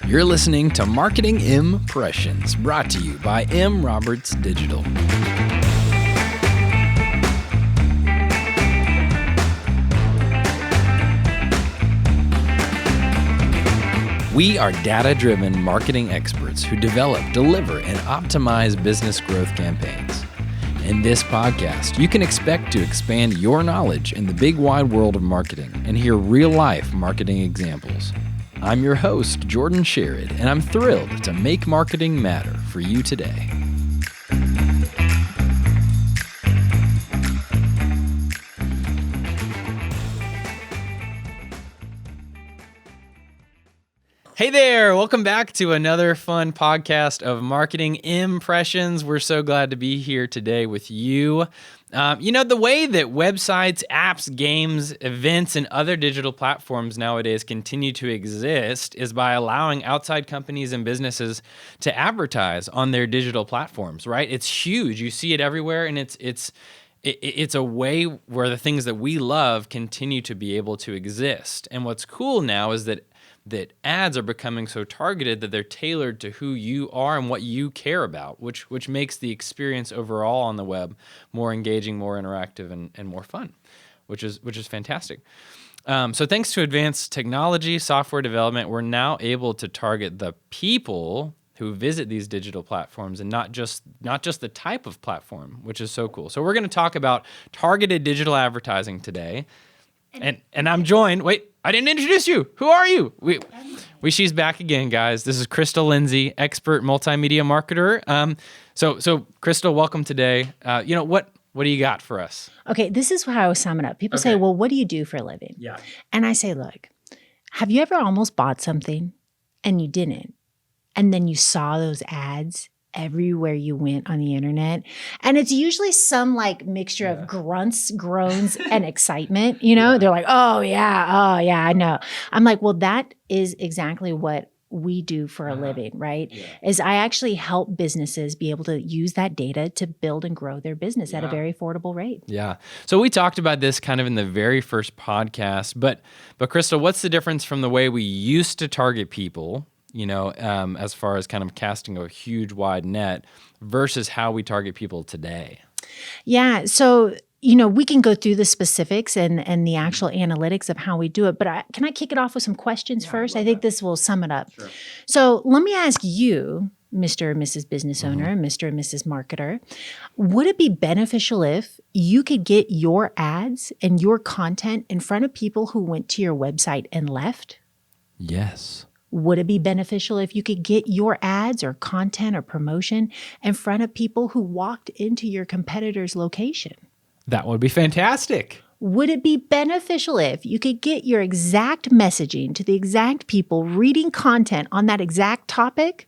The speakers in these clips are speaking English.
You're listening to Marketing Impressions, brought to you by M. Roberts Digital. We are data-driven marketing experts who develop, deliver, and optimize business growth campaigns. In this podcast, you can expect to expand your knowledge in the big wide world of marketing and hear real-life marketing examples. I'm your host, Jordan Sherrod, and I'm thrilled to make marketing matter for you today. Hey there, welcome back to another fun podcast of Marketing Impressions. We're so glad to be here today with you. The way that websites, apps, games, events, and other digital platforms nowadays continue to exist is by allowing outside companies and businesses to advertise on their digital platforms, right? It's huge. You see it everywhere, and it's a way where the things that we love continue to be able to exist. And what's cool now is that ads are becoming so targeted that they're tailored to who you are and what you care about, which makes the experience overall on the web more engaging, more interactive, and more fun, which is fantastic. So thanks to advanced technology, software development, we're now able to target the people who visit these digital platforms and not just the type of platform, which is so cool. So we're going to talk about targeted digital advertising today. And I'm joined. Wait, I didn't introduce you. Who are you? She's back again, guys. This is Crystal Lindsey, expert multimedia marketer. So Crystal, welcome today. What do you got for us? Okay, this is how I sum it up. People say, well, what do you do for a living? Yeah. And I say, look, have you ever almost bought something and you didn't? And then you saw those ads everywhere you went on the internet. And it's usually some mixture of grunts, groans, and excitement. They're like, oh yeah, I know. I'm like, well, that is exactly what we do for a living, right? Yeah. Is I actually help businesses be able to use that data to build and grow their business at a very affordable rate. Yeah. So we talked about this kind of in the very first podcast, but Crystal, what's the difference from the way we used to target people, as far as kind of casting a huge wide net versus how we target people today? Yeah. So, we can go through the specifics and the actual analytics of how we do it, but can I kick it off with some questions first? I think this will sum it up. Sure. So let me ask you, Mr. and Mrs. Business Owner, Mr. and Mrs. Marketer, would it be beneficial if you could get your ads and your content in front of people who went to your website and left? Yes. Would it be beneficial if you could get your ads or content or promotion in front of people who walked into your competitor's location? That would be fantastic. Would it be beneficial if you could get your exact messaging to the exact people reading content on that exact topic?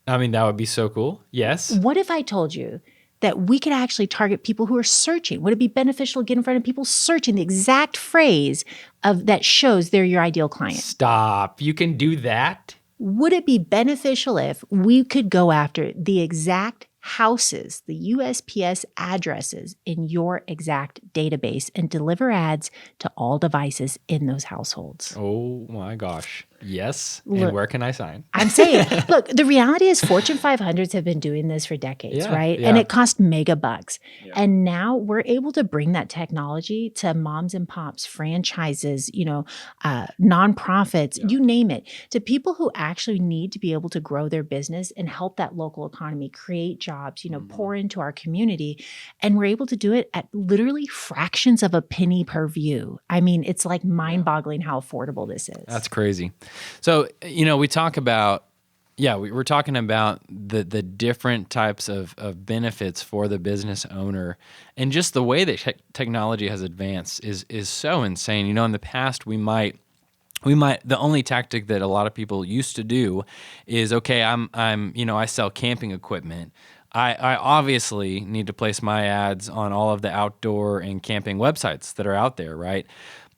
I mean, that would be so cool. Yes. What if I told you that we could actually target people who are searching? Would it be beneficial to get in front of people searching the exact phrase that shows they're your ideal client? Stop. You can do that? Would it be beneficial if we could go after the exact houses, the USPS addresses in your exact database and deliver ads to all devices in those households? Oh my gosh. Yes. Look, and where can I sign? I'm saying, look, the reality is Fortune 500s have been doing this for decades, right? Yeah. And it cost mega bucks. Yeah. And now we're able to bring that technology to moms and pops, franchises, nonprofits, you name it, to people who actually need to be able to grow their business and help that local economy, create jobs, pour into our community. And we're able to do it at literally fractions of a penny per view. I mean, it's like mind-boggling how affordable this is. That's crazy. So, we talk about, we're talking about the different types of benefits for the business owner, and just the way that technology has advanced is so insane. In the past, we might, the only tactic that a lot of people used to do is, okay, I sell camping equipment. I obviously need to place my ads on all of the outdoor and camping websites that are out there, right?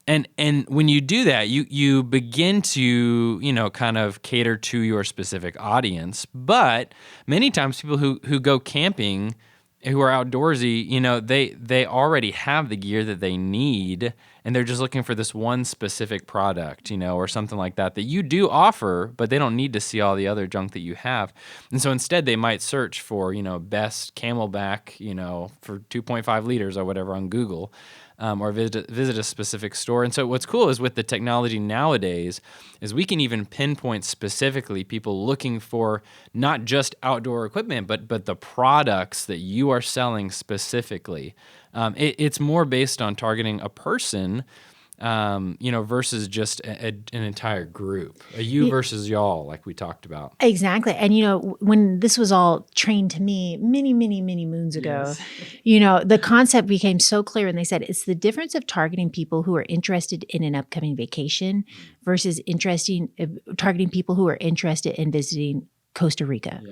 And when you do that, you begin to, kind of cater to your specific audience. But many times people who go camping, who are outdoorsy, they already have the gear that they need and they're just looking for this one specific product, or something like that you do offer, but they don't need to see all the other junk that you have. And so instead they might search for, best Camelback, for 2.5 liters or whatever on Google, or visit a specific store. And so what's cool is with the technology nowadays is we can even pinpoint specifically people looking for not just outdoor equipment, but the products that you are selling specifically. It's more based on targeting a person, versus just an entire group, a you versus y'all, like we talked about. Exactly. And, when this was all trained to me many, many, many moons ago, the concept became so clear. And they said it's the difference of targeting people who are interested in an upcoming vacation versus targeting people who are interested in visiting Costa Rica,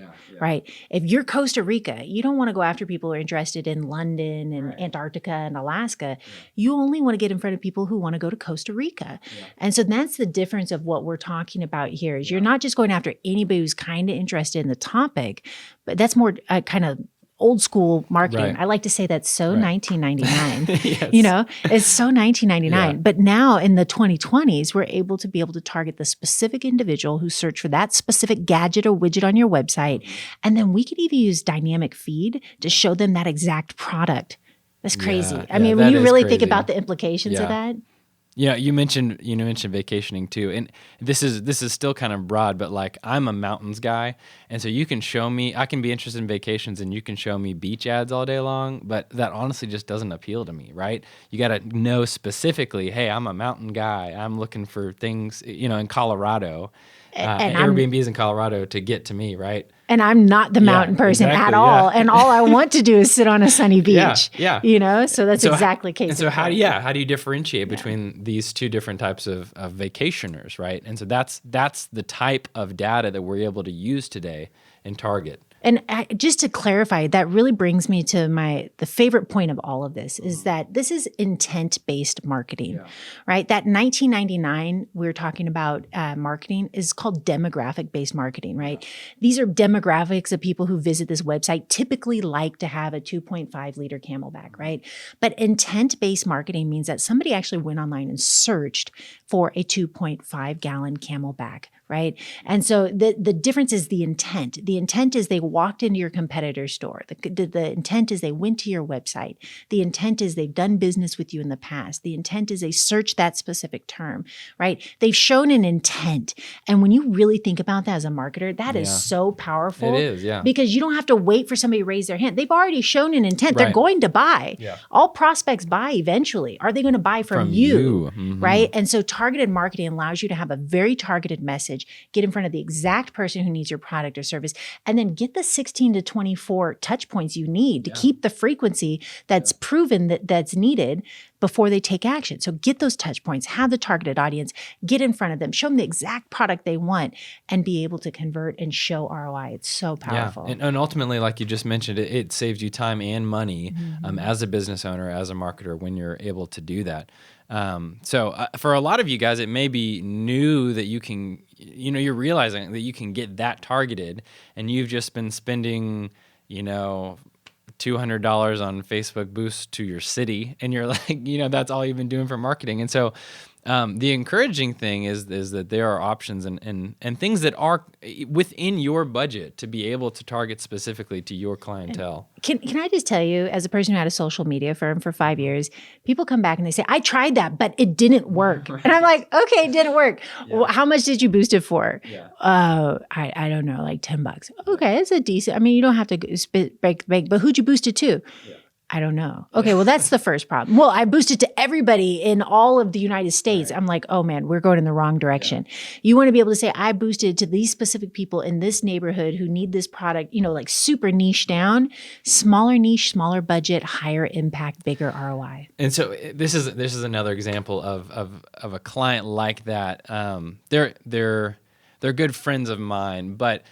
right? If you're Costa Rica, you don't want to go after people who are interested in London and Antarctica and Alaska. You only want to get in front of people who want to go to Costa Rica. And so that's the difference of what we're talking about here is you're not just going after anybody who's kind of interested in the topic, but that's more kind of old school marketing. Right. I like to say that's so 1999. Yes. It's so 1999. Yeah. But now in the 2020s, we're able to target the specific individual who searched for that specific gadget or widget on your website. And then we could even use dynamic feed to show them that exact product. That's crazy. I mean, when you really think about the implications of that. Yeah, you mentioned vacationing too, and this is still kind of broad, but like I'm a mountains guy, and so you can show me, I can be interested in vacations, and you can show me beach ads all day long, but that honestly just doesn't appeal to me, right? You got to know specifically, hey, I'm a mountain guy, I'm looking for things, in Colorado, and Airbnb is in Colorado to get to me, right? And I'm not the mountain person at all. And all I want to do is sit on a sunny beach. So that's exactly case. And so how do you differentiate between these two different types of vacationers, right? And so that's the type of data that we're able to use today and target. And just to clarify, that really brings me to the favorite point of all of this is that this is intent-based marketing, right? That 1999 we're talking about marketing is called demographic-based marketing, right? These are demographics of people who visit this website typically like to have a 2.5 liter Camelback, right? But intent-based marketing means that somebody actually went online and searched for a 2.5 gallon Camelback, right? And so the difference is the intent. The intent is they walked into your competitor's store. The intent is they went to your website. The intent is they've done business with you in the past. The intent is they searched that specific term, right? They've shown an intent. And when you really think about that as a marketer, that is so powerful. It is, yeah. Because you don't have to wait for somebody to raise their hand. They've already shown an intent. They're going to buy. Yeah. All prospects buy eventually. Are they going to buy from you? Mm-hmm. Right? And so targeted marketing allows you to have a very targeted message, get in front of the exact person who needs your product or service, and then get the 16 to 24 touch points you need to keep the frequency that's proven that's needed before they take action. So get those touch points, have the targeted audience, get in front of them, show them the exact product they want, and be able to convert and show ROI. It's so powerful. Yeah. And ultimately, like you just mentioned, it saves you time and money as a business owner, as a marketer, when you're able to do that. So for a lot of you guys, it may be new that you can, you're realizing that you can get that targeted, and you've just been spending, $200 on Facebook boosts to your city, and you're like, that's all you've been doing for marketing. And so the encouraging thing is that there are options and things that are within your budget to be able to target specifically to your clientele. Can I just tell you, as a person who had a social media firm for 5 years, people come back and they say, I tried that, but it didn't work. Right. And I'm like, okay, it didn't work. Yeah. Well, how much did you boost it for? Yeah. I don't know, like $10. Okay, it's a decent, you don't have to break, but who'd you boost it to? Yeah. I don't know. Okay, well, that's the first problem. Well, I boosted to everybody in all of the United States. Right. I'm like, oh man, we're going in the wrong direction. Yeah. You want to be able to say, I boosted to these specific people in this neighborhood who need this product, like super niche down, smaller niche, smaller budget, higher impact, bigger ROI. And so this is another example of a client like that. They're good friends of mine, but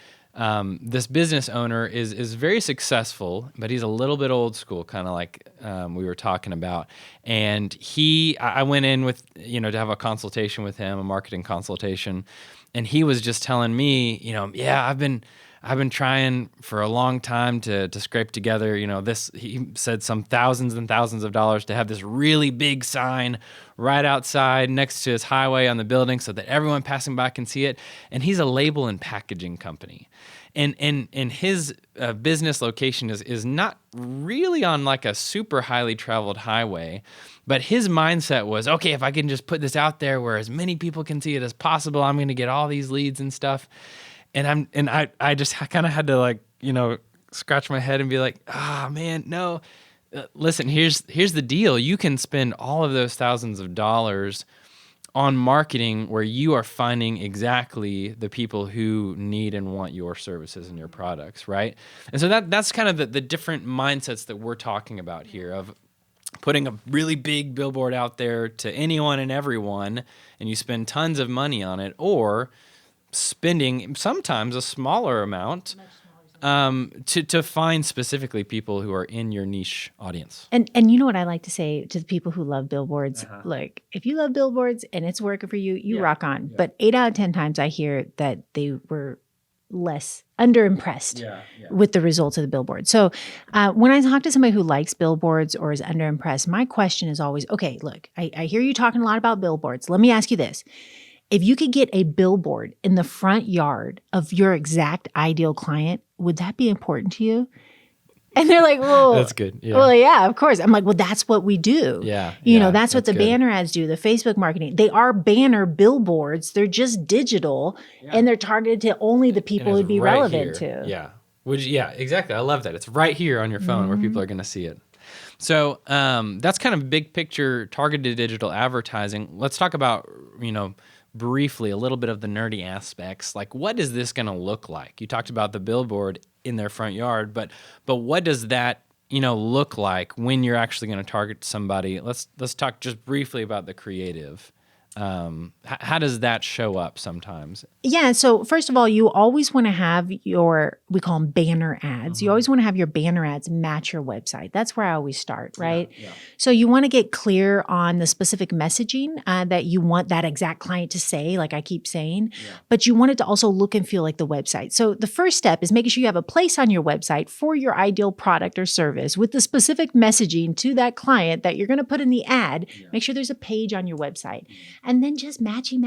this business owner is very successful, but he's a little bit old school, kind of like we were talking about. And I went in with, to have a consultation with him, a marketing consultation, and he was just telling me, I've I've been trying for a long time to scrape together, this, he said, some thousands and thousands of dollars to have this really big sign right outside next to his highway on the building so that everyone passing by can see it. And he's a label and packaging company. And his business location is not really on like a super highly traveled highway, but his mindset was, okay, if I can just put this out there where as many people can see it as possible, I'm going to get all these leads and stuff. And I just kind of had to like, scratch my head and be like, man, no. Listen, here's the deal. You can spend all of those thousands of dollars on marketing where you are finding exactly the people who need and want your services and your products, right? And so that's kind of the different mindsets that we're talking about here, of putting a really big billboard out there to anyone and everyone, and you spend tons of money on it, or spending sometimes a smaller amount to find specifically people who are in your niche audience. And you know what I like to say to the people who love billboards? Look, if you love billboards and it's working for you, you rock on. Yeah. But 8 out of 10 times I hear that they were less underimpressed with the results of the billboard. So when I talk to somebody who likes billboards or is underimpressed, my question is always, okay, look, I hear you talking a lot about billboards. Let me ask you this. If you could get a billboard in the front yard of your exact ideal client, would that be important to you? And they're like, well, that's good. Yeah. Well, yeah, of course. I'm like, well, that's what we do. Yeah. That's what the banner ads do, the Facebook marketing. They are banner billboards. They're just digital and they're targeted to only the people who'd be relevant to. Yeah. Exactly. I love that. It's right here on your phone where people are going to see it. So that's kind of big picture targeted digital advertising. Let's talk about, briefly a little bit of the nerdy aspects. Like, what is this going to look like? You talked about the billboard in their front yard, but what does that look like when you're actually going to target somebody? Let's talk just briefly about the creative. How does that show up sometimes? Yeah. So first of all, you always want to have we call them banner ads. You always want to have your banner ads match your website. That's where I always start, right? Yeah. So you want to get clear on the specific messaging that you want that exact client to say, like I keep saying, but you want it to also look and feel like the website. So the first step is making sure you have a place on your website for your ideal product or service with the specific messaging to that client that you're going to put in the ad. Yeah. Make sure there's a page on your website. And then just matchy.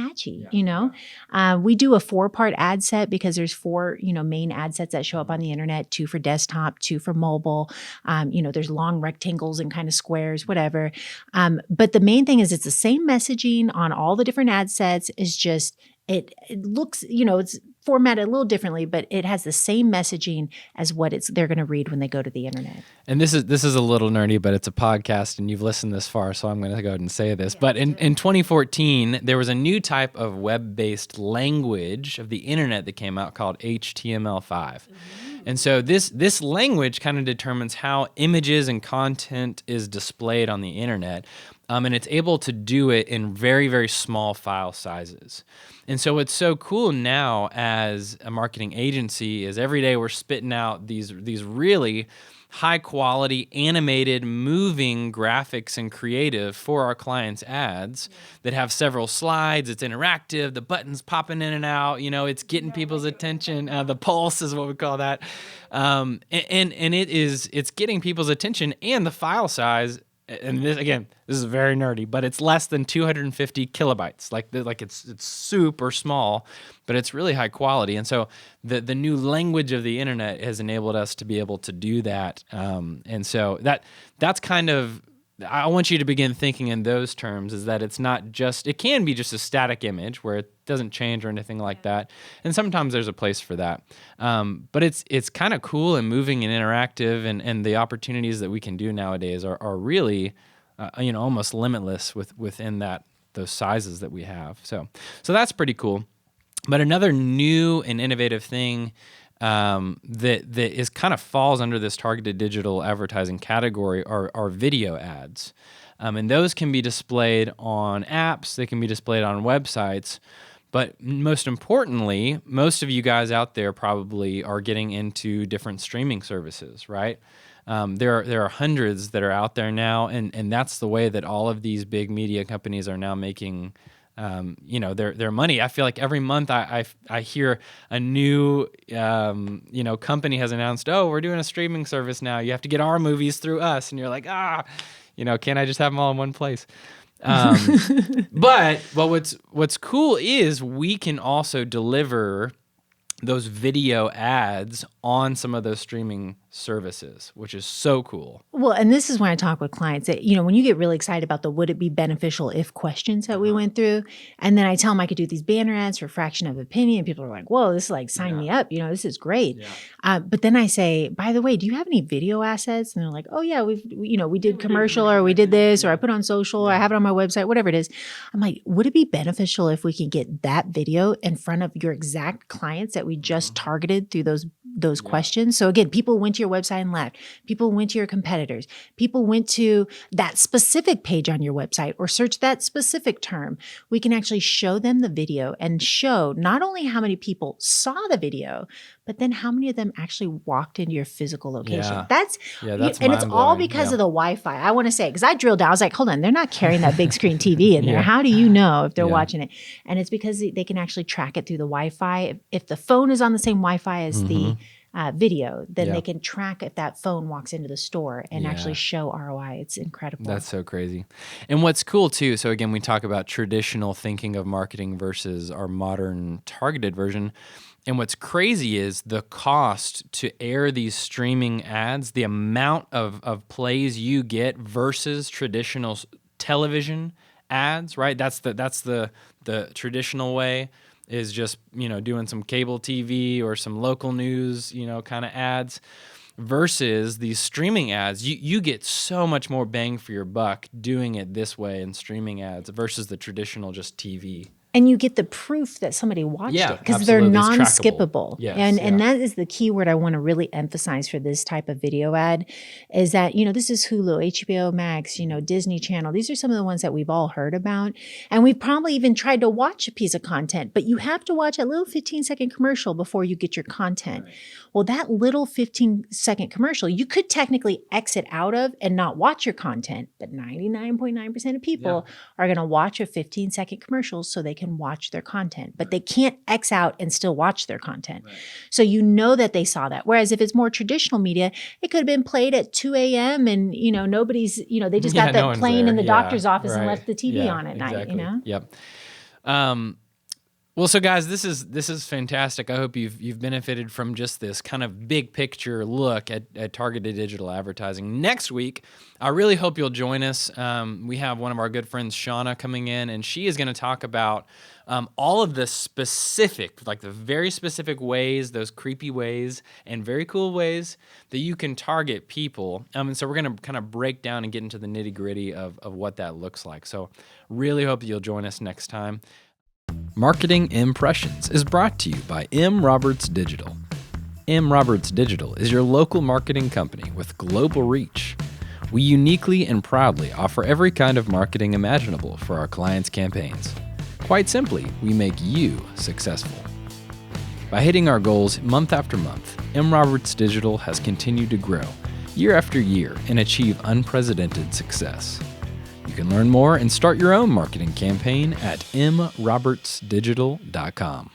We do a 4-part ad set because there's 4, main ad sets that show up on the internet, 2 for desktop, 2 for mobile. There's long rectangles and kind of squares, whatever. But the main thing is it's the same messaging on all the different ad sets. It's just, it looks, it's formatted a little differently, but it has the same messaging as what they're going to read when they go to the internet. And this is a little nerdy, but it's a podcast and you've listened this far, so I'm going to go ahead and say this. But in 2014, there was a new type of web-based language of the internet that came out called HTML5. And so this language kind of determines how images and content is displayed on the internet. And it's able to do it in very, very small file sizes. And so what's so cool now as a marketing agency is every day we're spitting out these really high quality, animated, moving graphics and creative for our clients' ads that have several slides. It's interactive. The buttons popping in and out. It's getting people's attention. The pulse is what we call that. And it's getting people's attention, and the file size. And this is very nerdy, but it's less than 250 kilobytes. Like it's super small, but it's really high quality. And so the new language of the internet has enabled us to be able to do that. And so that's kind of, I want you to begin thinking in those terms, is that it can be just a static image where it doesn't change or anything like that. And sometimes there's a place for that. But it's kind of cool and moving and interactive, and the opportunities that we can do nowadays are really, almost limitless within those sizes that we have. So that's pretty cool. But another new and innovative thing that is kind of falls under this targeted digital advertising category are video ads. And those can be displayed on apps, they can be displayed on websites, but most importantly, most of you guys out there probably are getting into different streaming services, right? There are hundreds that are out there now, and that's the way that all of these big media companies are now making their money. I feel like every month I hear a new company has announced, oh, we're doing a streaming service now. You have to get our movies through us, and you're like, can't I just have them all in one place? But what's cool is we can also deliver those video ads on some of those streaming services, which is so cool. Well, and this is when I talk with clients that, when you get really excited about the would it be beneficial if questions that we went through, and then I tell them I could do these banner ads for a fraction of a penny, and people are like, whoa, this is like, sign me up, this is great. Yeah. But then I say, by the way, do you have any video assets? And they're like, oh yeah, we did commercial, or we did this, or I put on social, or I have it on my website, whatever it is. I'm like, would it be beneficial if we could get that video in front of your exact clients that we just targeted through those questions? So again, people went to your website and left. People went to your competitors. People went to that specific page on your website or searched that specific term. We can actually show them the video and show not only how many people saw the video, but then how many of them actually walked into your physical location. Yeah. That's and it's all because of the Wi-Fi. I want to say, because I drilled down, I was like, hold on, they're not carrying that big screen TV in there. Yeah. How do you know if they're watching it? And it's because they can actually track it through the Wi-Fi. If the phone is on the same Wi-Fi as the video, then they can track if that phone walks into the store and actually show ROI. It's incredible. That's so crazy. And what's cool too, so again, we talk about traditional thinking of marketing versus our modern targeted version. And what's crazy is the cost to air these streaming ads, the amount of plays you get versus traditional television ads, right? That's the traditional way, is just, doing some cable TV or some local news, kind of ads, versus these streaming ads. You get so much more bang for your buck doing it this way in streaming ads versus the traditional just TV. And you get the proof that somebody watched it because they're non-skippable. Yes, and that is the key word I want to really emphasize for this type of video ad is that, this is Hulu, HBO Max, Disney Channel. These are some of the ones that we've all heard about. And we've probably even tried to watch a piece of content, but you have to watch a little 15-second commercial before you get your content. Right. Well, that little 15-second commercial, you could technically exit out of and not watch your content, but 99.9% of people are going to watch a 15-second commercial so they can watch their content, but they can't X out and still watch their content. Right. So that they saw that. Whereas if it's more traditional media, it could have been played at 2 a.m. and, nobody's, they just got that playing in the doctor's office and left the TV on at night, Yep. Well, so guys, this is fantastic. I hope you've benefited from just this kind of big picture look at targeted digital advertising. Next week, I really hope you'll join us. We have one of our good friends, Shauna, coming in, and she is going to talk about all of the specific, like the very specific ways, those creepy ways and very cool ways that you can target people. And so we're going to kind of break down and get into the nitty gritty of what that looks like. So really hope that you'll join us next time. Marketing Impressions is brought to you by M. Roberts Digital. M. Roberts Digital is your local marketing company with global reach. We uniquely and proudly offer every kind of marketing imaginable for our clients' campaigns. Quite simply, we make you successful. By hitting our goals month after month, M. Roberts Digital has continued to grow year after year and achieve unprecedented success. You can learn more and start your own marketing campaign at mrobertsdigital.com.